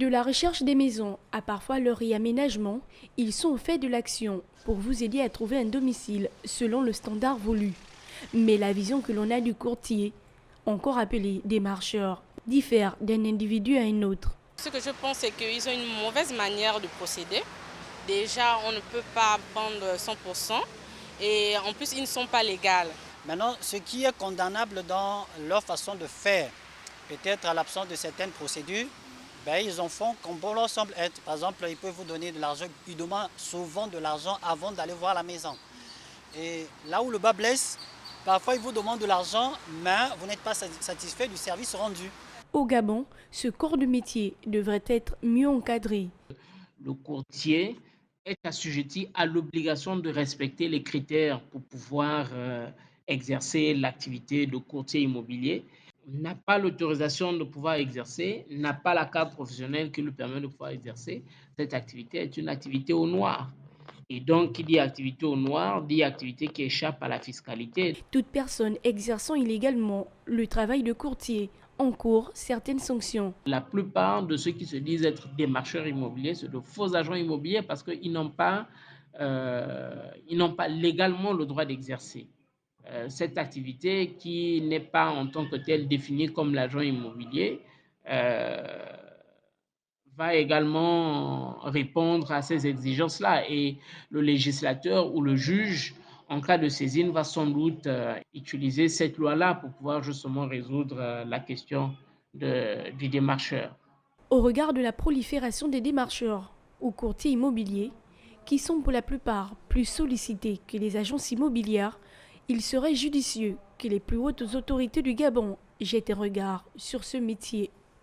De la recherche des maisons à parfois leur réaménagement, ils sont au fait de l'action pour vous aider à trouver un domicile selon le standard voulu. Mais la vision que l'on a du courtier, encore appelé démarcheur, diffère d'un individu à un autre. Ce que je pense, c'est qu'ils ont une mauvaise manière de procéder. Déjà, on ne peut pas prendre 100% et en plus, ils ne sont pas légaux. Maintenant, ce qui est condamnable dans leur façon de faire, peut-être à l'absence de certaines procédures, ils en font comme bon leur semble être. Par exemple, ils peuvent vous donner de l'argent, ils demandent souvent de l'argent avant d'aller voir la maison. Et là où le bas blesse, parfois ils vous demandent de l'argent, mais vous n'êtes pas satisfait du service rendu. Au Gabon, ce corps de métier devrait être mieux encadré. Le courtier est assujetti à l'obligation de respecter les critères pour pouvoir exercer l'activité de courtier immobilier. N'a pas l'autorisation de pouvoir exercer, n'a pas la carte professionnelle qui lui permet de pouvoir exercer. Cette activité est une activité au noir. Et donc, qui dit activité au noir, dit activité qui échappe à la fiscalité. Toute personne exerçant illégalement le travail de courtier encourt certaines sanctions. La plupart de ceux qui se disent être des marcheurs immobiliers, sont de faux agents immobiliers parce qu'ils n'ont pas légalement le droit d'exercer cette activité qui n'est pas en tant que telle définie comme l'agent immobilier. Va également répondre à ces exigences-là. Et le législateur ou le juge, en cas de saisine, va sans doute utiliser cette loi-là pour pouvoir justement résoudre la question du démarcheur. Au regard de la prolifération des démarcheurs ou courtiers immobiliers, qui sont pour la plupart plus sollicités que les agences immobilières, il serait judicieux que les plus hautes autorités du Gabon jettent un regard sur ce métier.